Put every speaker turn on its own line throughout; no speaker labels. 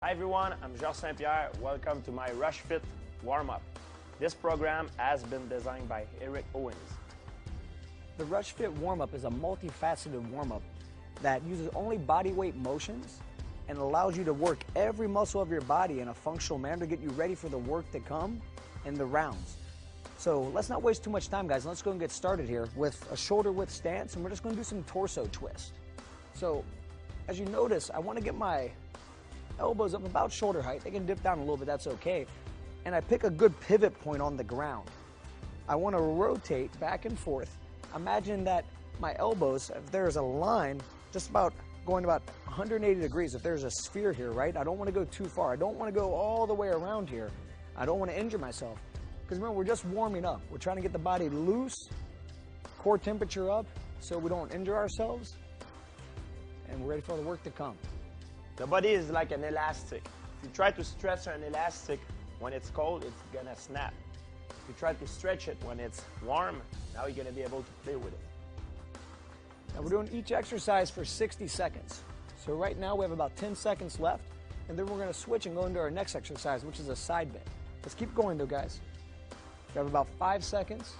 Hi everyone, I'm St Pierre. Welcome to my Rush Fit warm-up. This program has been designed by Eric Owens.
The Rush Fit warm-up is a multifaceted warm-up that uses only body weight motions and allows you to work every muscle of your body in a functional manner to get you ready for the work to come and the rounds. So let's not waste too much time, guys. Let's go and get started here with a shoulder width stance, and we're just going to do some torso twist. So as you notice, I want to get my elbows up about shoulder height. They can dip down a little bit, that's okay. And I pick a good pivot point on the ground. I want to rotate back and forth. Imagine that my elbows, if there's a line, just about going about 180 degrees. If there's a sphere here, right? I don't want to go too far. I don't want to go all the way around here. I don't want to injure myself. Because remember, we're just warming up. We're trying to get the body loose, core temperature up, so we don't injure ourselves. And we're ready for the work to come.
The body is like an elastic. If you try to stretch an elastic when it's cold, it's gonna snap. If you try to stretch it when it's warm, now you're gonna be able to play with it.
Now we're doing each exercise for 60 seconds. So right now we have about 10 seconds left, and then we're gonna switch and go into our next exercise, which is a side bend. Let's keep going though, guys. We have about 5 seconds.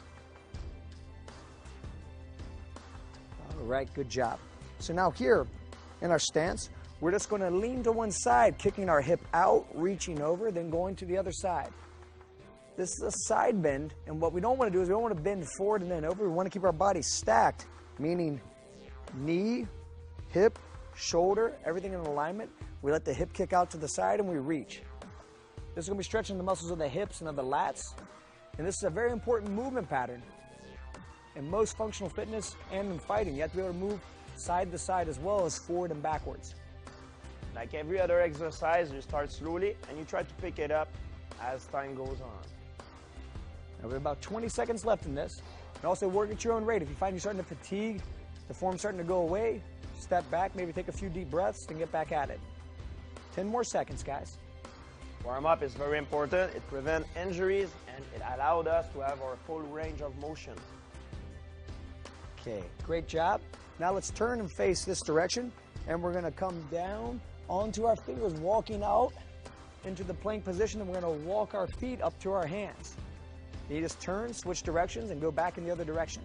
All right, good job. So now here in our stance, we're just going to lean to one side, kicking our hip out, reaching over, then going to the other side. This is a side bend, and what we don't want to do is we don't want to bend forward and then over. We want to keep our body stacked, meaning knee, hip, shoulder, everything in alignment. We let the hip kick out to the side and we reach. This is going to be stretching the muscles of the hips and of the lats, and this is a very important movement pattern. In most functional fitness and in fighting, you have to be able to move side to side as well as forward and backwards.
Like every other exercise, you start slowly and you try to pick it up as time goes on.
Now we have about 20 seconds left in this. And also work at your own rate. If you find you're starting to fatigue, the form's starting to go away, step back, maybe take a few deep breaths, and get back at it. 10 more seconds, guys.
Warm-up is very important. It prevents injuries and it allowed us to have our full range of motion.
Okay, great job. Now let's turn and face this direction, and we're gonna come down onto our fingers, walking out into the plank position, and we're going to walk our feet up to our hands. You just turn, switch directions, and go back in the other direction.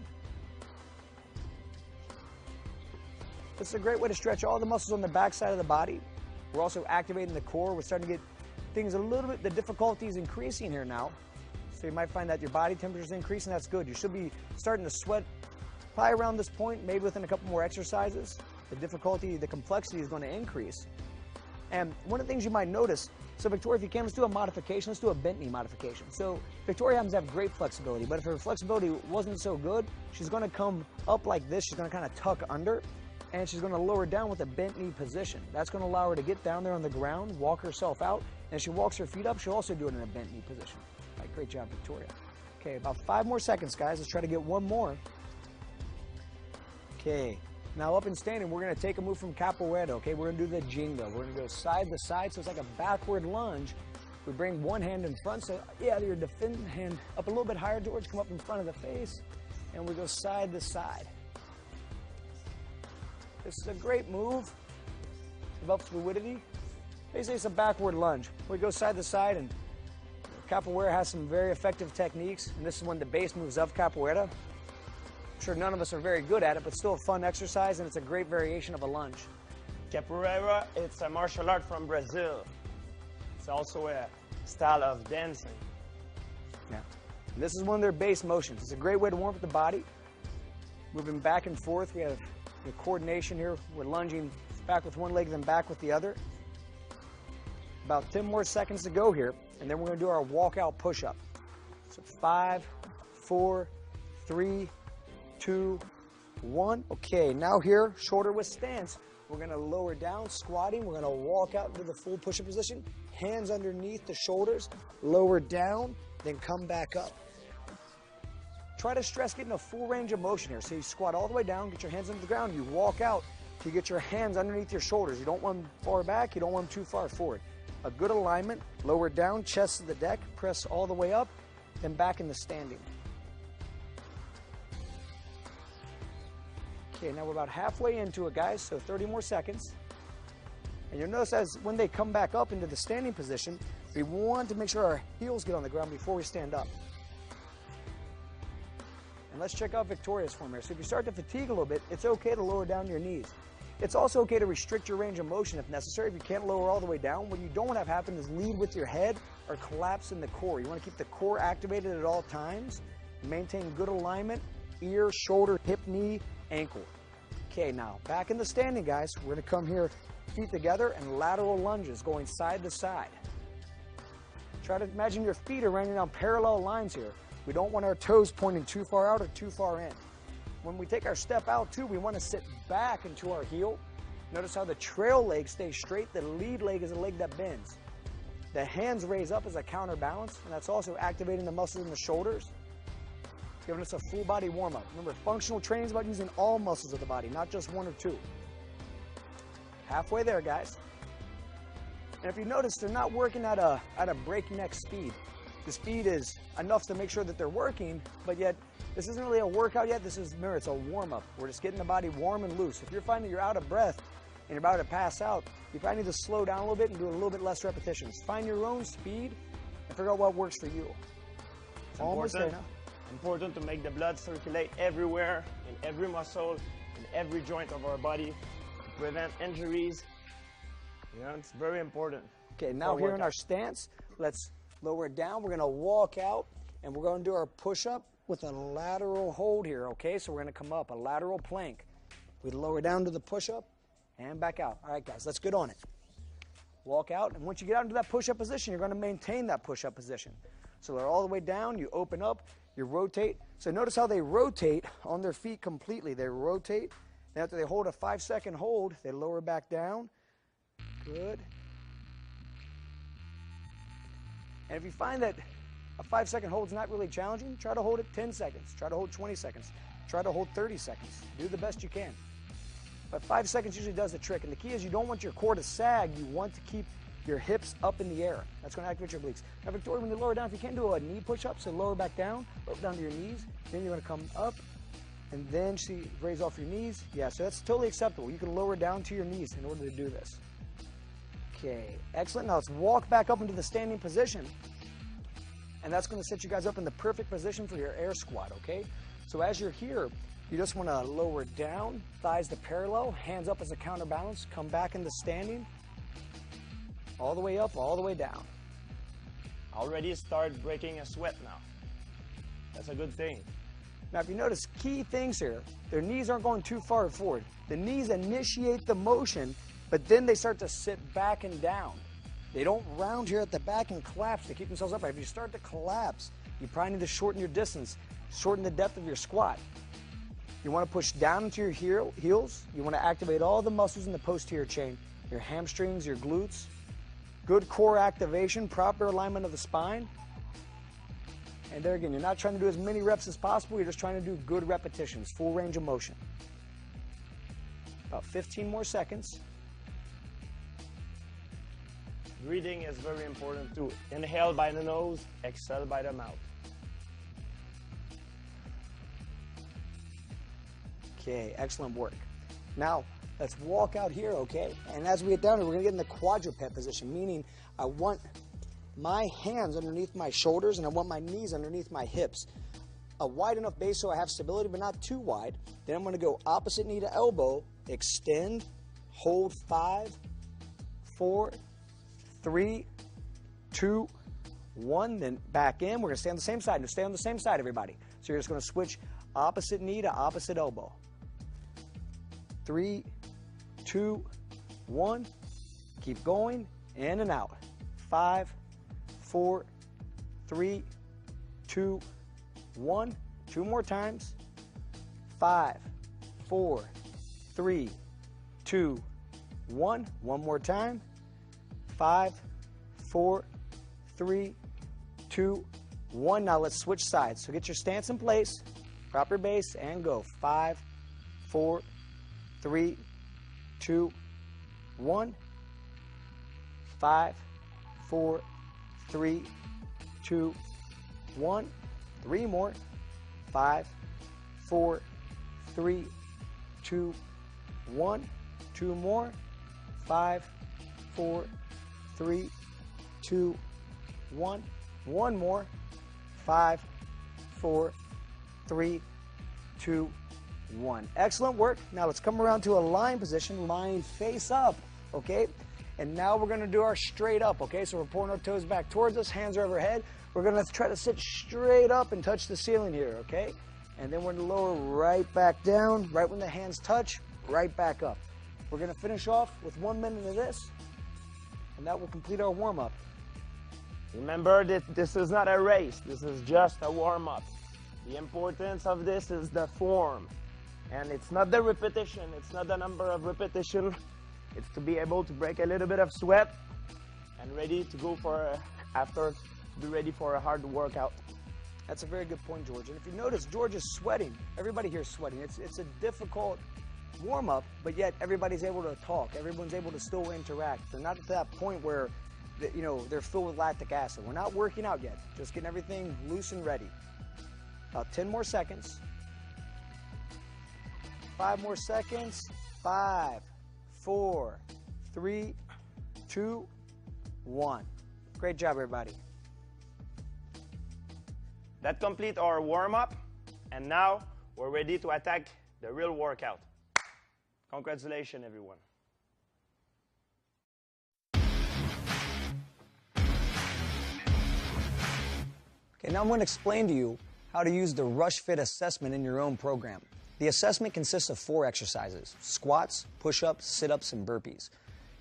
This is a great way to stretch all the muscles on the back side of the body. We're also activating the core. We're starting to get things a little bit, the difficulty is increasing here now. So you might find that your body temperature is increasing. That's good. You should be starting to sweat probably around this point, maybe within a couple more exercises. The difficulty, the complexity is going to increase. And one of the things you might notice, so Victoria, if you can, let's do a modification. Let's do a bent knee modification. So Victoria happens to have great flexibility, but if her flexibility wasn't so good, she's going to come up like this. She's going to kind of tuck under, and she's going to lower down with a bent knee position. That's going to allow her to get down there on the ground, walk herself out, and as she walks her feet up, she'll also do it in a bent knee position. All right, great job, Victoria. Okay, about 5 more seconds, guys. Let's try to get one more. Okay. Now up and standing, we're going to take a move from capoeira, okay? We're going to do the jingo. We're going to go side to side, so it's like a backward lunge. We bring one hand in front, so yeah, your defend hand up a little bit higher, George, come up in front of the face, and we go side to side. This is a great move. It develops fluidity. Basically, it's a backward lunge. We go side to side, and capoeira has some very effective techniques, and this is one of the base moves of capoeira. I'm sure none of us are very good at it, but still a fun exercise, and it's a great variation of a lunge.
Capoeira, it's a martial art from Brazil. It's also a style of dancing.
Yeah. And this is one of their base motions. It's a great way to warm up the body. Moving back and forth. We have coordination here. We're lunging back with one leg, then back with the other. About 10 more seconds to go here, and then we're going to do our walkout push-up. So 5, 4, 3, 2, 1. Okay, now here, shoulder width stance. We're going to lower down, squatting. We're going to walk out into the full push-up position. Hands underneath the shoulders, lower down, then come back up. Try to stress getting a full range of motion here. So you squat all the way down, get your hands into the ground. You walk out to get your hands underneath your shoulders. You don't want them far back. You don't want them too far forward. A good alignment, lower down, chest to the deck, press all the way up, then back into standing. Okay, now we're about halfway into it, guys, so 30 more seconds. And you'll notice as when they come back up into the standing position, we want to make sure our heels get on the ground before we stand up. And let's check out Victoria's form here. So if you start to fatigue a little bit, it's okay to lower down your knees. It's also okay to restrict your range of motion if necessary. If you can't lower all the way down, what you don't want to have happen is lead with your head or collapse in the core. You want to keep the core activated at all times. Maintain good alignment, ear, shoulder, hip, knee, ankle. Okay, now back in the standing, guys. We're going to come here, feet together, and lateral lunges going side to side. Try to imagine your feet are running on parallel lines here. We don't want our toes pointing too far out or too far in. When we take our step out too, we want to sit back into our heel. Notice how the trail leg stays straight. The lead leg is a leg that bends. The hands raise up as a counterbalance, and that's also activating the muscles in the shoulders. It's giving us a full body warm-up. Remember, functional training is about using all muscles of the body, not just one or two. Halfway there, guys. And if you notice, they're not working at a breakneck speed. The speed is enough to make sure that they're working, but yet this isn't really a workout yet. Remember, it's a warm-up. We're just getting the body warm and loose. If you're finding you're out of breath and you're about to pass out, you probably need to slow down a little bit and do a little bit less repetitions. Find your own speed and figure out what works for you.
It's important to make the blood circulate everywhere, in every muscle, in every joint of our body, to prevent injuries. You know, it's very important.
Okay, now here in our stance, let's lower it down. We're going to walk out, and we're going to do our push-up with a lateral hold here, okay? So we're going to come up, a lateral plank. We lower down to the push-up and back out. All right, guys, let's get on it. Walk out, and once you get out into that push-up position, you're going to maintain that push-up position. So they're all the way down, you open up, you rotate. So notice how they rotate on their feet completely. They rotate, and after they hold a 5-second hold, they lower back down. Good. And if you find that a 5-second hold is not really challenging, try to hold it 10 seconds. Try to hold 20 seconds. Try to hold 30 seconds. Do the best you can. But 5 seconds usually does the trick. And the key is you don't want your core to sag. You want to keep your hips up in the air. That's going to activate your obliques. Now, Victoria, when you lower down, if you can't do a knee push-up, so lower back down, lower down to your knees. Then you're going to come up, and then raise off your knees. Yeah, so that's totally acceptable. You can lower down to your knees in order to do this. Okay, excellent. Now let's walk back up into the standing position. And that's going to set you guys up in the perfect position for your air squat, okay? So as you're here, you just want to lower down, thighs to parallel, hands up as a counterbalance, come back into standing, all the way up, all the way down.
Already start breaking a sweat now. That's a good thing.
Now if you notice, key things here, their knees aren't going too far forward. The knees initiate the motion, but then they start to sit back and down. They don't round here at the back and collapse to keep themselves upright. If you start to collapse, you probably need to shorten your distance, shorten the depth of your squat. You want to push down into your heels. You want to activate all the muscles in the posterior chain, your hamstrings, your glutes. Good core activation, proper alignment of the spine. And there again, you're not trying to do as many reps as possible. You're just trying to do good repetitions, full range of motion. About 15 more seconds.
Breathing is very important too. Inhale by the nose, exhale by the mouth.
Okay, excellent work. Now, let's walk out here, okay? And as we get down here, we're gonna get in the quadruped position, meaning I want my hands underneath my shoulders and I want my knees underneath my hips. A wide enough base so I have stability, but not too wide. Then I'm gonna go opposite knee to elbow, extend, hold 5, 4, 3, 2, 1, then back in. We're going to stay on the same side. Stay on the same side, everybody. So you're just going to switch opposite knee to opposite elbow. 3, 2, 1. Keep going. In and out. 5, 4, 3, 2, 1. 2 more times. 5, 4, 3, 2, 1. One more time. 5, 4, 3, 2, 1. Now let's switch sides. So get your stance in place, proper base, and go. 5, 4, 3, 2, 1. 5, 4, 3, 2, 1. 3 more. 5, 4, 3, 2, 1. 2 more. 5, 4, 3, 2, 1. One more. 5, 4, 3, 2, 1. Excellent work. Now let's come around to a lying position, lying face up, okay? And now we're going to do our straight up, okay? So we're pulling our toes back towards us, hands are overhead. We're going to try to sit straight up and touch the ceiling here, okay? And then we're going to lower right back down, right when the hands touch, right back up. We're going to finish off with 1 minute of this, and that will complete our warm-up.
Remember that this is not a race, this is just a warm-up. The importance of this is the form. And it's not the repetition, it's not the number of repetition. It's to be able to break a little bit of sweat and ready to go for, after, be ready for a hard workout.
That's a very good point, George. And if you notice, George is sweating. Everybody here is sweating. It's a difficult warm-up, but yet everybody's able to talk. Everyone's able to still interact. They're not at that point where, you know, they're filled with lactic acid. We're not working out yet. Just getting everything loose and ready. About 10 more seconds. 5 more seconds. 5, 4, 3, 2, 1. Great job, everybody.
That completes our warm-up, and now we're ready to attack the real workout. Congratulations, everyone.
Okay, now I'm going to explain to you how to use the Rush Fit assessment in your own program. The assessment consists of 4 exercises: squats, push-ups, sit-ups, and burpees.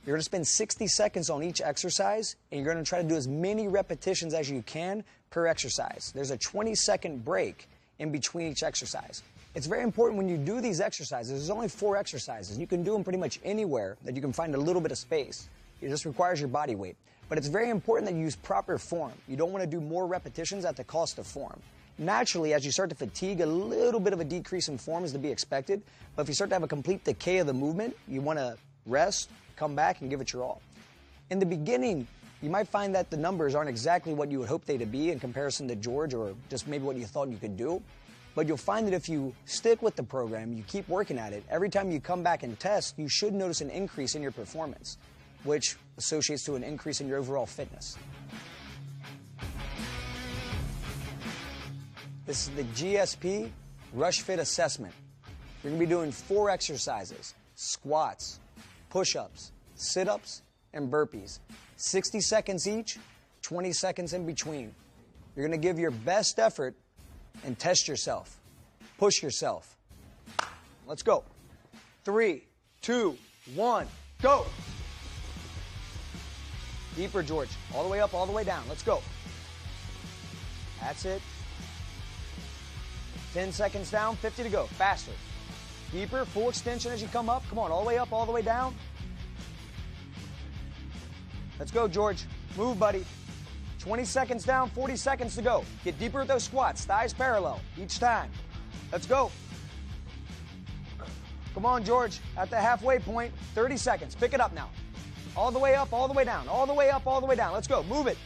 You're going to spend 60 seconds on each exercise, and you're going to try to do as many repetitions as you can per exercise. There's a 20-second break in between each exercise. It's very important when you do these exercises. There's only 4 exercises. You can do them pretty much anywhere that you can find a little bit of space. It just requires your body weight. But it's very important that you use proper form. You don't want to do more repetitions at the cost of form. Naturally, as you start to fatigue, a little bit of a decrease in form is to be expected. But if you start to have a complete decay of the movement, you want to rest, come back, and give it your all. In the beginning, you might find that the numbers aren't exactly what you would hope they to be in comparison to George, or just maybe what you thought you could do. But you'll find that if you stick with the program, you keep working at it, every time you come back and test, you should notice an increase in your performance, which associates to an increase in your overall fitness. This is the GSP Rush Fit Assessment. You're going to be doing 4 exercises: squats, push-ups, sit-ups, and burpees. 60 seconds each, 20 seconds in between. You're going to give your best effort and test yourself. Push yourself. Let's go. 3, 2, 1, go. Deeper, George. All the way up, all the way down. Let's go. That's it. 10 seconds down, 50 to go. Faster. Deeper, full extension as you come up. Come on, all the way up, all the way down. Let's go, George. Move, buddy. 20 seconds down, 40 seconds to go. Get deeper with those squats. Thighs parallel each time. Let's go. Come on, George. At the halfway point, 30 seconds. Pick it up now. All the way up, all the way down. All the way up, all the way down. Let's go. Move it.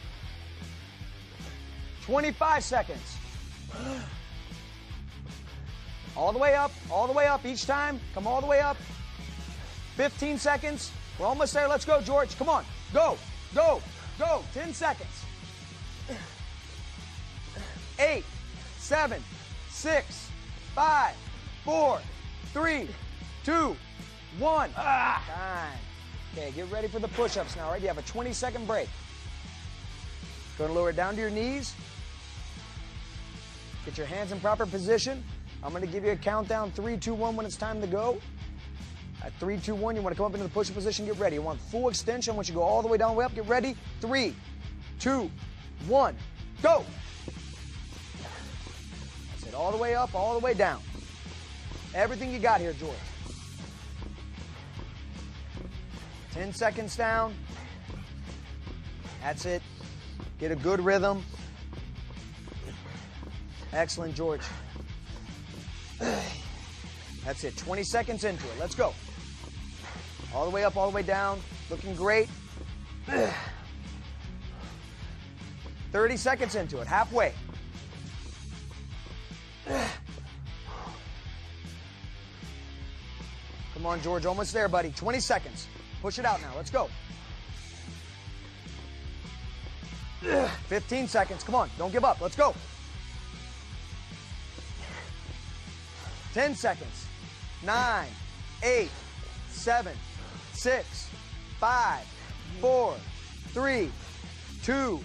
25 seconds. All the way up each time. Come all the way up. 15 seconds. We're almost there. Let's go, George. Come on. Go, go, go. 10 seconds. 8, 7, 6, 5, 4, 3, 2, 1. Time. Okay, get ready for the push-ups now, right? You have a 20-second break. Going to lower it down to your knees. Get your hands in proper position. I'm going to give you a countdown, 3, 2, 1 when it's time to go. At 3, 2, 1, you want to come up into the push-up position, get ready. You want full extension. Once you go all the way down, way up, get ready. 3, 2, 1, go. That's it, all the way up, all the way down. Everything you got here, George. 10 seconds down. That's it. Get a good rhythm. Excellent, George. That's it. 20 seconds into it. Let's go. All the way up, all the way down. Looking great. 30 seconds into it. Halfway. Come on, George. Almost there, buddy. 20 seconds. Push it out now. Let's go. 15 seconds. Come on, don't give up. Let's go. 10 seconds. 9, 8, 7, 6, 5, 4, 3, 2,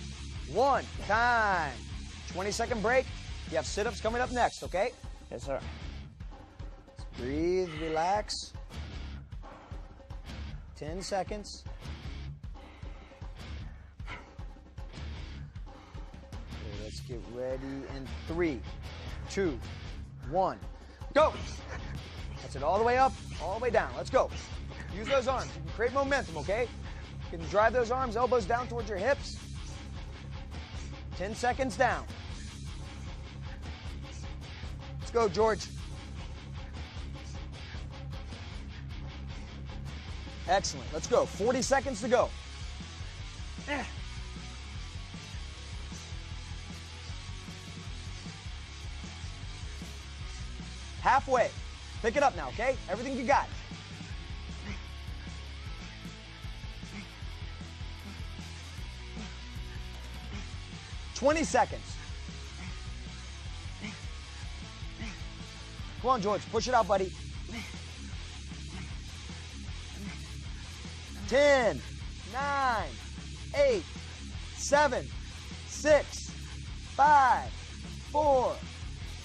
1. Time. 20-second break. You have sit-ups coming up next, okay?
Yes, sir.
Breathe, relax. 10 seconds. Okay, let's get ready in 3, 2, 1. Go! That's it, all the way up, all the way down. Let's go. Use those arms. You can create momentum, okay? You can drive those arms, elbows down towards your hips. 10 seconds down. Let's go, George. Excellent. Let's go. 40 seconds to go. Halfway. Pick it up now, okay? Everything you got. $20 seconds. Come on, George. Push it out, buddy. 10, 9, 8, 7, 6, 5, 4,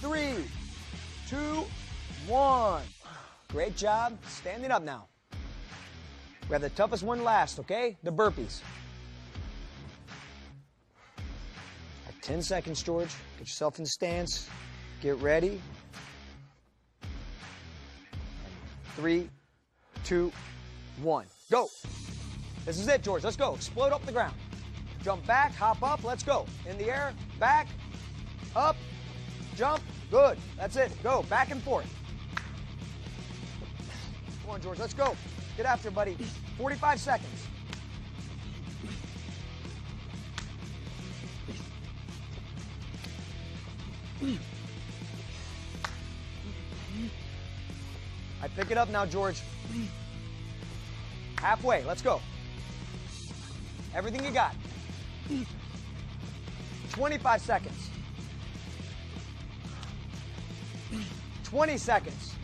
3, 2, 1. Great job. Standing up now. We have the toughest one last, okay? The burpees. 10 seconds, George. Get yourself in stance. Get ready. 3, 2, 1. Go. This is it, George. Let's go. Explode up the ground. Jump back, hop up. Let's go. In the air, back, up, jump. Good. That's it. Go. Back and forth. Come on, George. Let's go. Get after it, buddy. 45 seconds. I pick it up now, George. Halfway. Let's go. Everything you got. 25 seconds. 20 seconds.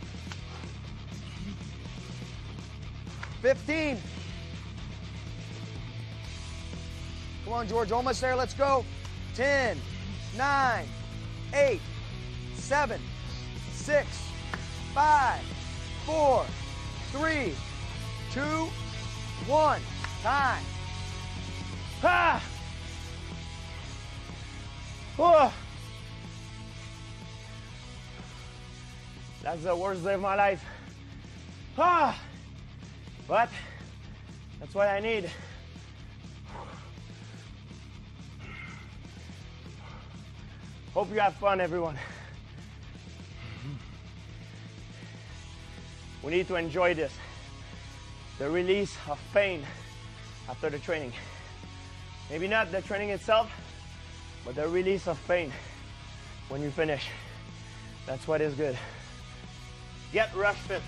15. Come on, George. Almost there. Let's go. 10, 9, 8, 7, 6, 5, 4, 3, 2, 1. Time.
Ah! Oh! That's the worst day of my life. Ah! But that's what I need. Hope you have fun, everyone. We need to enjoy this. The release of pain after the training. Maybe not the training itself, but the release of pain when you finish. That's what is good. Get Rush Fit.